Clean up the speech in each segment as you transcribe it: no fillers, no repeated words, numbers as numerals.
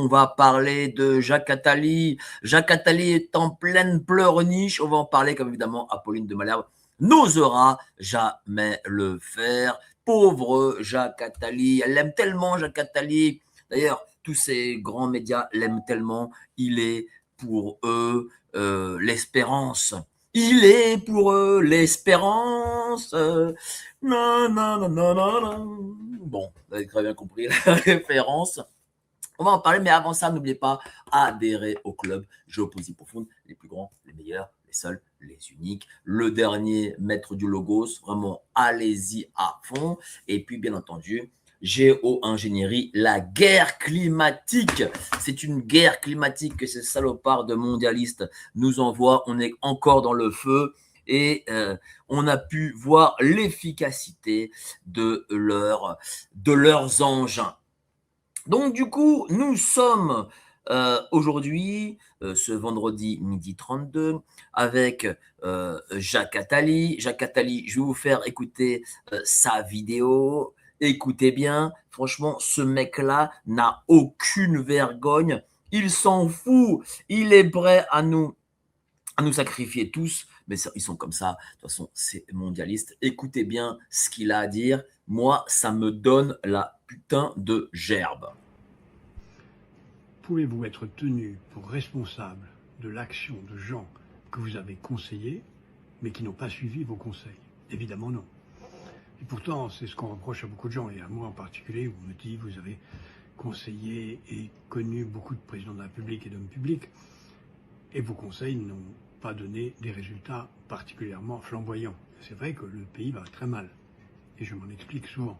on va parler de Jacques Attali. Jacques Attali est en pleine pleurniche. On va en parler comme évidemment Apolline de Malherbe n'osera jamais le faire. Pauvre Jacques Attali. Elle l'aime tellement, Jacques Attali. D'ailleurs, tous ces grands médias l'aiment tellement. Il est pour eux l'espérance. Il est pour eux l'espérance. Non, non, non, non, non, non. Bon, vous avez très bien compris la référence. On va en parler, mais avant ça, n'oubliez pas, adhérer au club Géopoésie Profonde, les plus grands, les meilleurs, les seuls, les uniques. Le dernier maître du Logos, vraiment, allez-y à fond. Et puis, bien entendu, Géo-ingénierie, la guerre climatique. C'est une guerre climatique que ces salopards de mondialistes nous envoient. On est encore dans le feu et on a pu voir l'efficacité de leurs engins. Donc du coup, nous sommes aujourd'hui, ce vendredi midi 32, avec Jacques Attali. Jacques Attali, je vais vous faire écouter sa vidéo. Écoutez bien, franchement, ce mec-là n'a aucune vergogne. Il s'en fout. Il est prêt à nous sacrifier tous. Mais ils sont comme ça. De toute façon, c'est mondialiste. Écoutez bien ce qu'il a à dire. Moi, ça me donne la putain de gerbe. Pouvez-vous être tenu pour responsable de l'action de gens que vous avez conseillés, mais qui n'ont pas suivi vos conseils? Évidemment non. Et pourtant, c'est ce qu'on reproche à beaucoup de gens, et à moi en particulier, où on me dit, vous avez conseillé et connu beaucoup de présidents de la République et d'hommes publics, et vos conseils n'ont pas donné des résultats particulièrement flamboyants. C'est vrai que le pays va très mal, et je m'en explique souvent.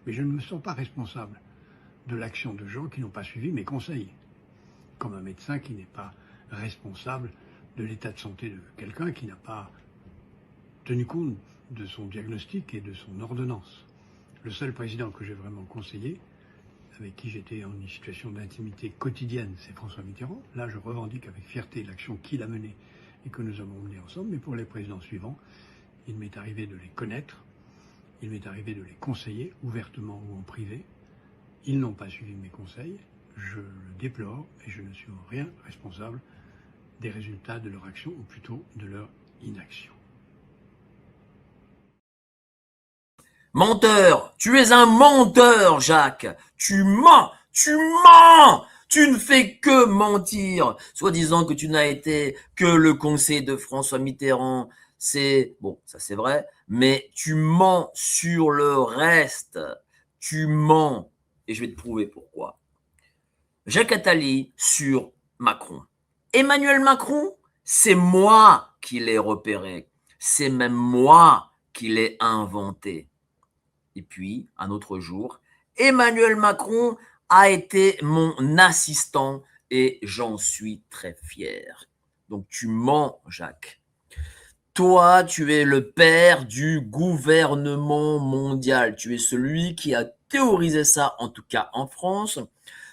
Mais je ne me sens pas responsable de l'action de gens qui n'ont pas suivi mes conseils. Comme un médecin qui n'est pas responsable de l'état de santé de quelqu'un qui n'a pas tenu compte de son diagnostic et de son ordonnance. Le seul président que j'ai vraiment conseillé, avec qui j'étais en une situation d'intimité quotidienne, c'est François Mitterrand. Là, je revendique avec fierté l'action qu'il a menée et que nous avons menée ensemble. Mais pour les présidents suivants, il m'est arrivé de les connaître, il m'est arrivé de les conseiller, ouvertement ou en privé. Ils n'ont pas suivi mes conseils, je le déplore et je ne suis en rien responsable des résultats de leur action, ou plutôt de leur inaction. Menteur, tu es un menteur, Jacques. Tu mens, tu mens. Tu ne fais que mentir, soi-disant que tu n'as été que le conseiller de François Mitterrand. C'est bon, ça c'est vrai, mais tu mens sur le reste. Tu mens. Et je vais te prouver pourquoi. Jacques Attali sur Macron. Emmanuel Macron, c'est moi qui l'ai repéré. C'est même moi qui l'ai inventé. Et puis, un autre jour, Emmanuel Macron a été mon assistant et j'en suis très fier. Donc, tu mens, Jacques. Toi, tu es le père du gouvernement mondial. Tu es celui qui a théorisé ça, en tout cas en France,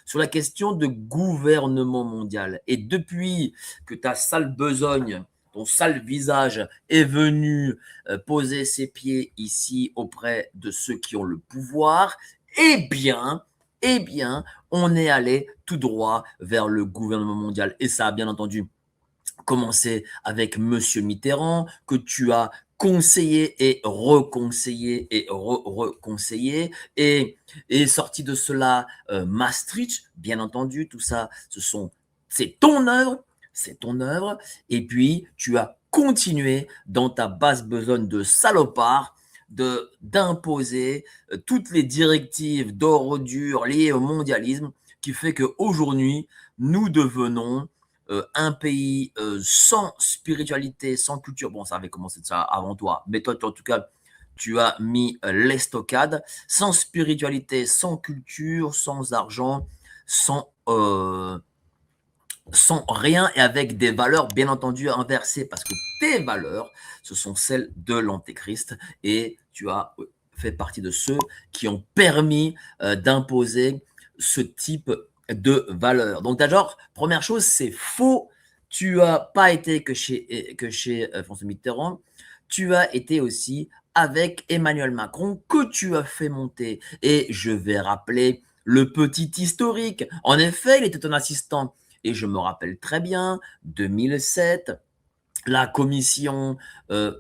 sur la question de gouvernement mondial. Et depuis que ta sale besogne, ton sale visage est venu poser ses pieds ici auprès de ceux qui ont le pouvoir, eh bien, on est allé tout droit vers le gouvernement mondial. Et ça a bien entendu commencé avec Monsieur Mitterrand, que tu as conseillé et reconseillé et reconseillé, et sorti de cela Maastricht, bien entendu, tout ça, c'est ton œuvre, et puis tu as continué dans ta basse besogne de salopard d'imposer toutes les directives d'ordure liées au mondialisme, qui fait qu'aujourd'hui, nous devenons un pays sans spiritualité, sans culture. Bon, ça avait commencé de ça avant toi, mais toi, en tout cas, tu as mis l'estocade, sans spiritualité, sans culture, sans argent, sans rien, et avec des valeurs bien entendu inversées, parce que tes valeurs, ce sont celles de l'antéchrist, et tu as fait partie de ceux qui ont permis d'imposer ce type de valeurs. Donc d'abord, première chose, c'est faux. Tu n'as pas été que chez François Mitterrand, tu as été aussi avec Emmanuel Macron, que tu as fait monter. Et je vais rappeler le petit historique. En effet, il était un assistant. Et je me rappelle très bien, 2007, la commission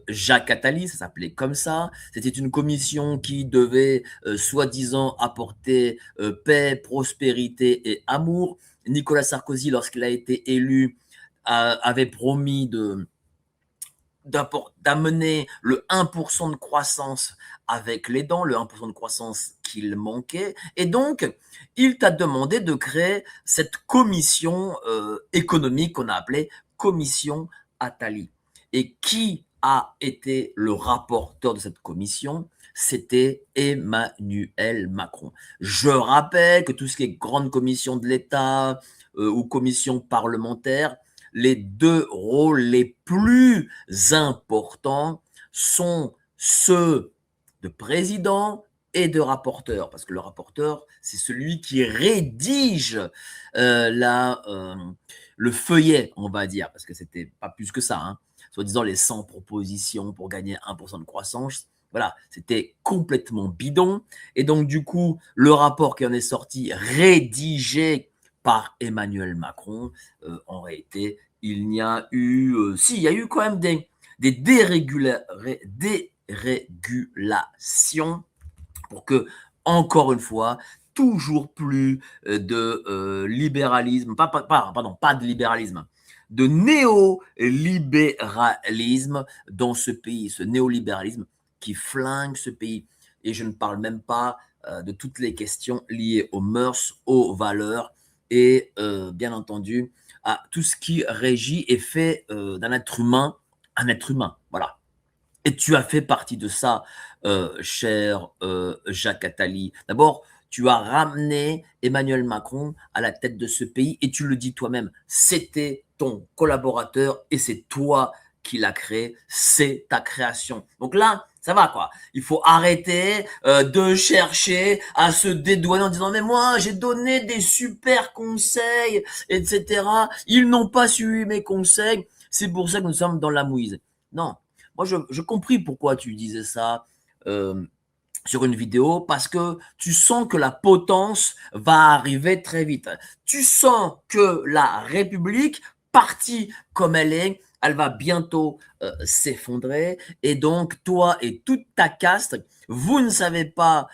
Jacques Attali, ça s'appelait comme ça. C'était une commission qui devait soi-disant apporter paix, prospérité et amour. Nicolas Sarkozy, lorsqu'il a été élu, avait promis d'amener le 1% de croissance avec les dents, le 1% de croissance qu'il manquait. Et donc, il t'a demandé de créer cette commission économique qu'on a appelée commission Attali. Et qui a été le rapporteur de cette commission? C'était Emmanuel Macron. Je rappelle que tout ce qui est grande commission de l'État ou commission parlementaire, les deux rôles les plus importants sont ceux de président et de rapporteur, parce que le rapporteur, c'est celui qui rédige le feuillet, on va dire, parce que c'était pas plus que ça, hein. Soi-disant les 100 propositions pour gagner 1% de croissance, voilà, c'était complètement bidon. Et donc, du coup, le rapport qui en est sorti, rédigé par Emmanuel Macron, en réalité, il n'y a eu, si, il y a eu quand même des dérégulations pour que, encore une fois, toujours plus de libéralisme, pas de libéralisme, de néolibéralisme dans ce pays, ce néolibéralisme qui flingue ce pays. Et je ne parle même pas de toutes les questions liées aux mœurs, aux valeurs et bien entendu à tout ce qui régit et fait d'un être humain un être humain. Voilà. Et tu as fait partie de ça, cher Jacques Attali. D'abord, tu as ramené Emmanuel Macron à la tête de ce pays et tu le dis toi-même, c'était ton collaborateur et c'est toi qui l'as créé, c'est ta création. Donc là, ça va quoi. Il faut arrêter de chercher à se dédouaner en disant mais moi j'ai donné des super conseils, etc. Ils n'ont pas suivi mes conseils. C'est pour ça que nous sommes dans la mouise. Non, moi, je compris pourquoi tu disais ça sur une vidéo, parce que tu sens que la potence va arriver très vite. Tu sens que la République, partie comme elle va bientôt s'effondrer. Et donc, toi et toute ta caste, vous ne savez pas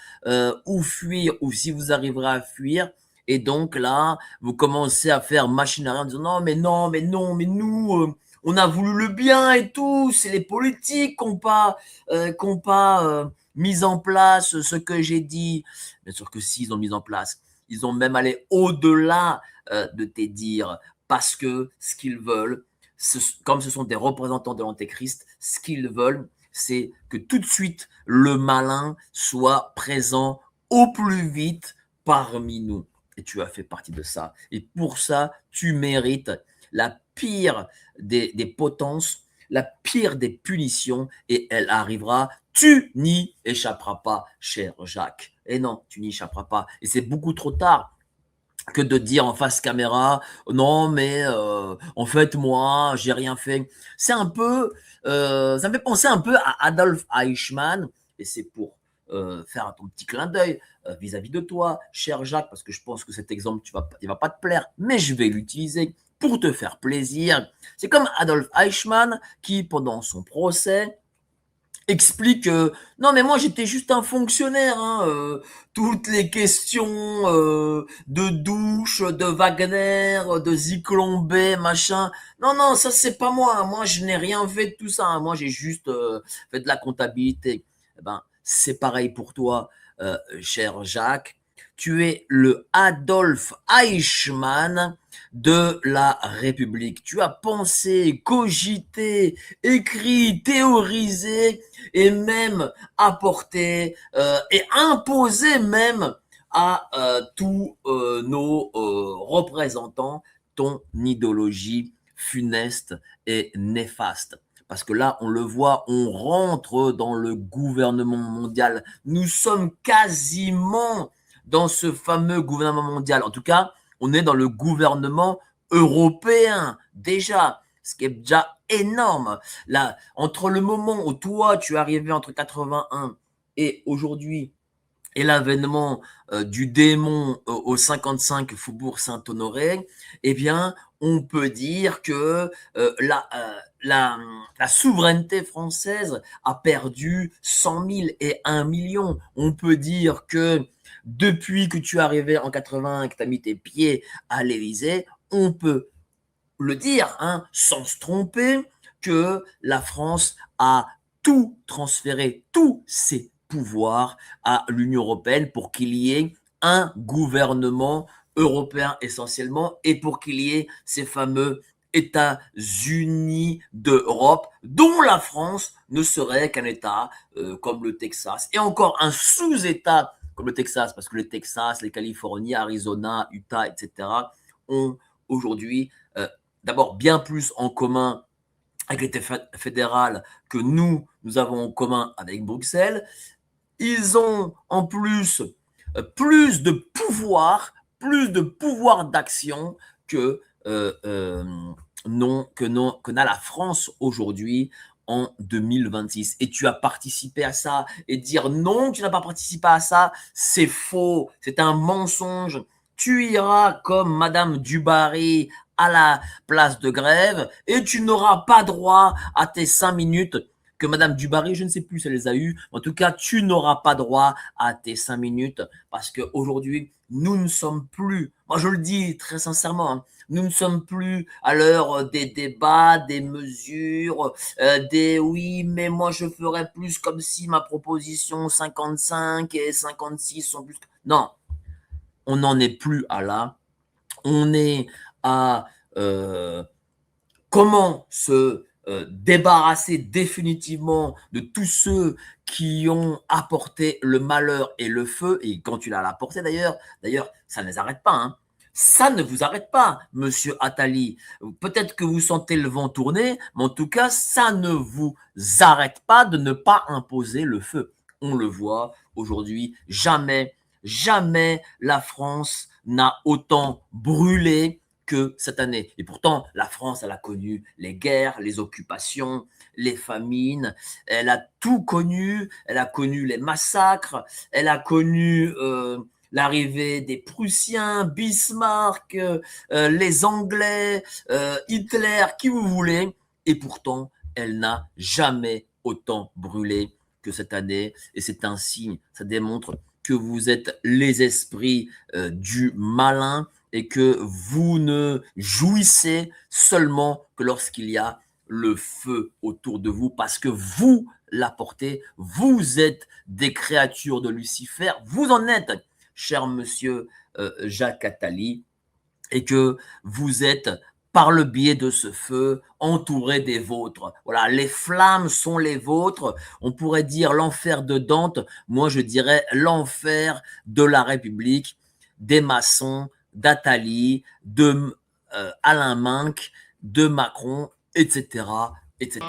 où fuir ou si vous arriverez à fuir. Et donc là, vous commencez à faire machine arrière en disant non, mais non, mais non, mais nous, on a voulu le bien et tout, c'est les politiques qui n'ont pas, mis en place ce que j'ai dit. Bien sûr que si, ils ont mis en place. Ils ont même allé au-delà de tes dires, parce que ce qu'ils veulent, comme ce sont des représentants de l'Antéchrist, ce qu'ils veulent, c'est que tout de suite, le malin soit présent au plus vite parmi nous. Et tu as fait partie de ça. Et pour ça, tu mérites la pire des potences, la pire des punitions, et elle arrivera. Tu n'y échapperas pas, cher Jacques. Et non, tu n'y échapperas pas. Et c'est beaucoup trop tard que de dire en face caméra, non mais en fait moi j'ai rien fait. C'est un peu, ça me fait penser un peu à Adolf Eichmann, et c'est pour faire ton petit clin d'œil vis-à-vis de toi, cher Jacques, parce que je pense que cet exemple il va pas te plaire, mais je vais l'utiliser pour te faire plaisir. C'est comme Adolf Eichmann qui, pendant son procès, explique non mais moi j'étais juste un fonctionnaire, hein, toutes les questions de douche, de Wagner, de Zyklon B, machin, non ça c'est pas moi, moi je n'ai rien fait de tout ça, hein. Moi j'ai juste fait de la comptabilité. Eh ben c'est pareil pour toi, cher Jacques, tu es le Adolf Eichmann de la République. Tu as pensé, cogité, écrit, théorisé et même apporté et imposé même à tous nos représentants ton idéologie funeste et néfaste. Parce que là, on le voit, on rentre dans le gouvernement mondial. Nous sommes quasiment dans ce fameux gouvernement mondial. En tout cas, on est dans le gouvernement européen déjà, ce qui est déjà énorme. Là, entre le moment où toi, tu es arrivé entre 81 et aujourd'hui, et l'avènement du démon au 55 Faubourg Saint-Honoré, eh bien, on peut dire que la souveraineté française a perdu 100 000 et 1 million. On peut dire que depuis que tu es arrivé en 80 et que tu as mis tes pieds à l'Élysée, on peut le dire, hein, sans se tromper, que la France a tout transféré, tous ses pouvoirs à l'Union européenne pour qu'il y ait un gouvernement européen essentiellement et pour qu'il y ait ces fameux États-Unis d'Europe dont la France ne serait qu'un État comme le Texas et encore un sous-État comme le Texas parce que le Texas, les Californies, Arizona, Utah, etc. ont aujourd'hui d'abord bien plus en commun avec l'État fédéral que nous avons en commun avec Bruxelles. Ils ont en plus plus de pouvoir d'action que n'a la France aujourd'hui en 2026. Et tu as participé à ça. Et dire non, tu n'as pas participé à ça, c'est faux, c'est un mensonge. Tu iras comme Madame Dubarry à la place de Grève et tu n'auras pas droit à tes 5 minutes que Madame Dubarry, je ne sais plus si elle les a eues. En tout cas, tu n'auras pas droit à tes 5 minutes parce qu'aujourd'hui, nous ne sommes plus, moi je le dis très sincèrement, hein, nous ne sommes plus à l'heure des débats, des mesures, des oui, mais moi je ferais plus comme si ma proposition 55 et 56 sont plus. Non, on n'en est plus à là. On est à comment se débarrasser définitivement de tous ceux qui ont apporté le malheur et le feu, et quand tu l'as apporté d'ailleurs, ça ne les arrête pas, hein. Ça ne vous arrête pas, monsieur Attali. Peut-être que vous sentez le vent tourner, mais en tout cas, ça ne vous arrête pas de ne pas imposer le feu. On le voit aujourd'hui, jamais la France n'a autant brûlé que cette année. Et pourtant, la France, elle a connu les guerres, les occupations, les famines, elle a tout connu, elle a connu les massacres, elle a connu l'arrivée des Prussiens, Bismarck, les Anglais, Hitler, qui vous voulez, et pourtant, elle n'a jamais autant brûlé que cette année, et c'est un signe, ça démontre que vous êtes les esprits du malin, et que vous ne jouissez seulement que lorsqu'il y a le feu autour de vous, parce que vous l'apportez, vous êtes des créatures de Lucifer, vous en êtes, cher monsieur Jacques Attali, et que vous êtes, par le biais de ce feu, entouré des vôtres. Voilà, les flammes sont les vôtres. On pourrait dire l'enfer de Dante. Moi, je dirais l'enfer de la République, des maçons, d'Attali, de Alain Minck, de Macron, etc., etc.